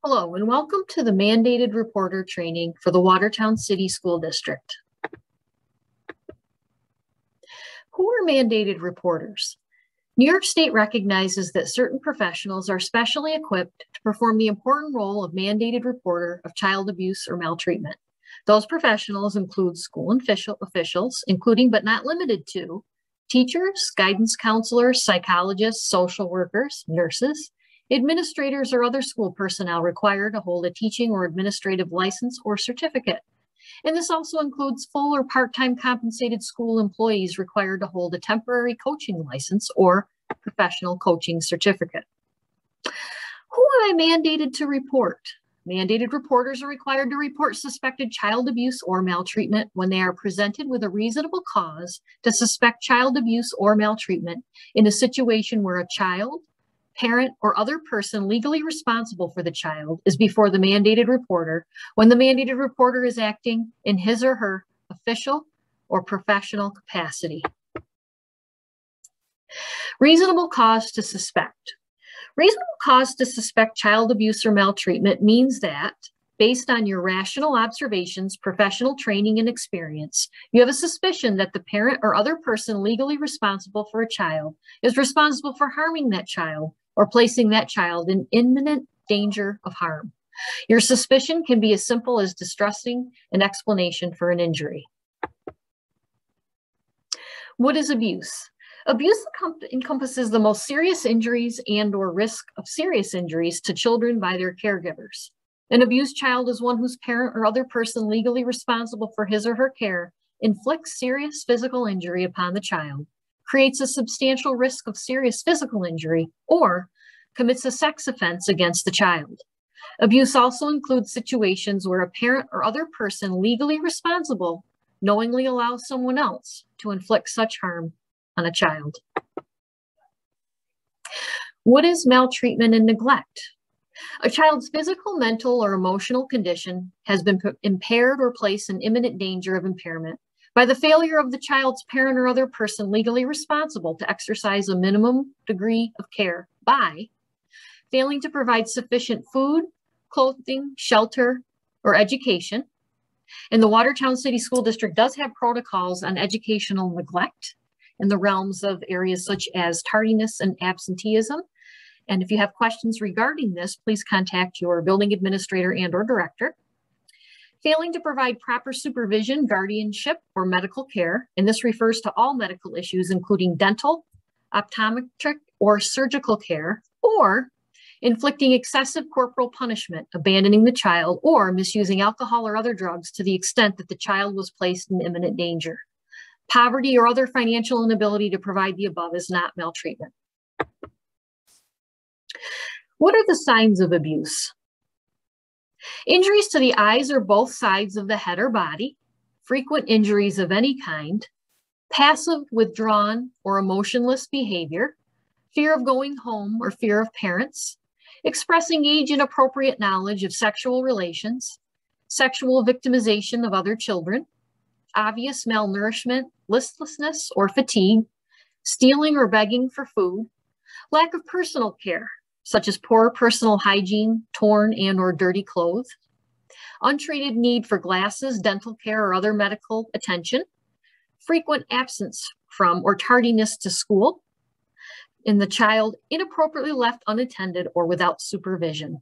Hello, and welcome to the mandated reporter training for the Watertown City School District. Who are mandated reporters? New York State recognizes that certain professionals are specially equipped to perform the important role of mandated reporter of child abuse or maltreatment. Those professionals include school officials, including but not limited to teachers, guidance counselors, psychologists, social workers, nurses, administrators, or other school personnel required to hold a teaching or administrative license or certificate. And this also includes full or part-time compensated school employees required to hold a temporary coaching license or professional coaching certificate. Who am I mandated to report? Mandated reporters are required to report suspected child abuse or maltreatment when they are presented with a reasonable cause to suspect child abuse or maltreatment in a situation where a child, parent, or other person legally responsible for the child is before the mandated reporter when the mandated reporter is acting in his or her official or professional capacity. Reasonable cause to suspect. Reasonable cause to suspect child abuse or maltreatment means that, based on your rational observations, professional training, and experience, you have a suspicion that the parent or other person legally responsible for a child is responsible for harming that child or placing that child in imminent danger of harm. Your suspicion can be as simple as distrusting an explanation for an injury. What is abuse? Abuse encompasses the most serious injuries and/or risk of serious injuries to children by their caregivers. An abused child is one whose parent or other person legally responsible for his or her care inflicts serious physical injury upon the child, creates a substantial risk of serious physical injury, or commits a sex offense against the child. Abuse also includes situations where a parent or other person legally responsible knowingly allows someone else to inflict such harm on a child. What is maltreatment and neglect? A child's physical, mental, or emotional condition has been impaired or placed in imminent danger of impairment by the failure of the child's parent or other person legally responsible to exercise a minimum degree of care by failing to provide sufficient food, clothing, shelter, or education. And the Watertown City School District does have protocols on educational neglect in the realms of areas such as tardiness and absenteeism. And if you have questions regarding this, please contact your building administrator and/or director. Failing to provide proper supervision, guardianship, or medical care, and this refers to all medical issues, including dental, optometric, or surgical care, or inflicting excessive corporal punishment, abandoning the child, or misusing alcohol or other drugs to the extent that the child was placed in imminent danger. Poverty or other financial inability to provide the above is not maltreatment. What are the signs of abuse? Injuries to the eyes or both sides of the head or body, frequent injuries of any kind, passive, withdrawn, or emotionless behavior, fear of going home or fear of parents, expressing age-inappropriate knowledge of sexual relations, sexual victimization of other children, obvious malnourishment, listlessness, or fatigue, stealing or begging for food, lack of personal care, such as poor personal hygiene, torn and/or dirty clothes, untreated need for glasses, dental care, or other medical attention, frequent absence from or tardiness to school, and the child inappropriately left unattended or without supervision.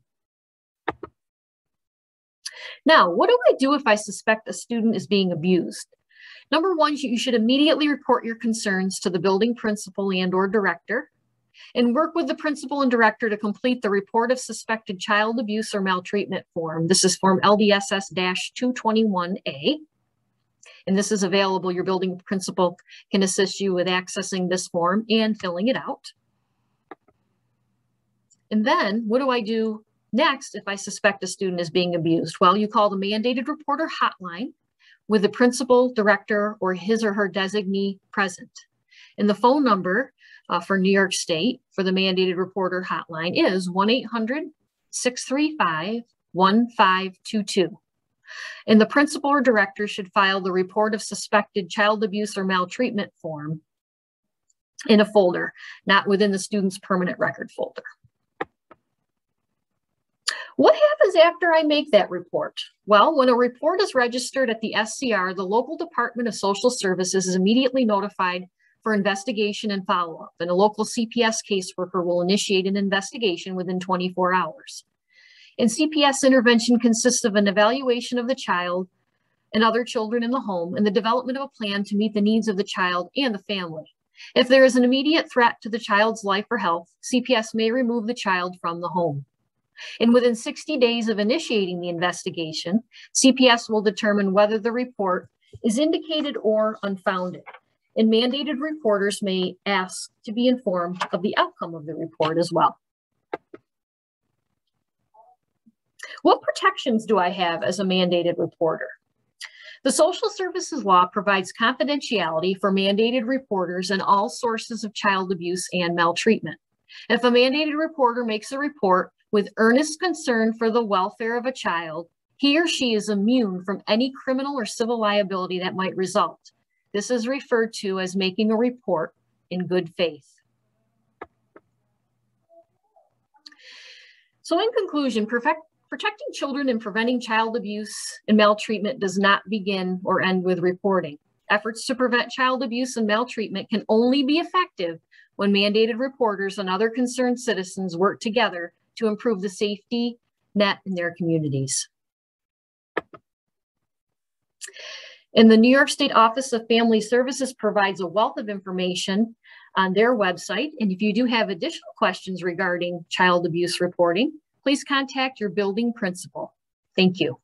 Now, what do I do if I suspect a student is being abused? Number one, you should immediately report your concerns to the building principal and/or director, and work with the principal and director to complete the report of suspected child abuse or maltreatment form. This is form LDSS-221A. And this is available. Your building principal can assist you with accessing this form and filling it out. And then what do I do next if I suspect a student is being abused? Well, you call the mandated reporter hotline with the principal, director, or his or her designee present. And the phone number for New York State for the mandated reporter hotline is 1-800-635-1522. And the principal or director should file the report of suspected child abuse or maltreatment form in a folder, not within the student's permanent record folder. What happens after I make that report? Well, when a report is registered at the SCR, the local Department of Social Services is immediately notified for investigation and follow-up, and a local CPS caseworker will initiate an investigation within 24 hours. And CPS intervention consists of an evaluation of the child and other children in the home and the development of a plan to meet the needs of the child and the family. If there is an immediate threat to the child's life or health, CPS may remove the child from the home. And within 60 days of initiating the investigation, CPS will determine whether the report is indicated or unfounded. And mandated reporters may ask to be informed of the outcome of the report as well. What protections do I have as a mandated reporter? The Social Services Law provides confidentiality for mandated reporters and all sources of child abuse and maltreatment. If a mandated reporter makes a report with earnest concern for the welfare of a child, he or she is immune from any criminal or civil liability that might result. This is referred to as making a report in good faith. So in conclusion, protecting children and preventing child abuse and maltreatment does not begin or end with reporting. Efforts to prevent child abuse and maltreatment can only be effective when mandated reporters and other concerned citizens work together to improve the safety net in their communities. And the New York State Office of Family Services provides a wealth of information on their website. And if you do have additional questions regarding child abuse reporting, please contact your building principal. Thank you.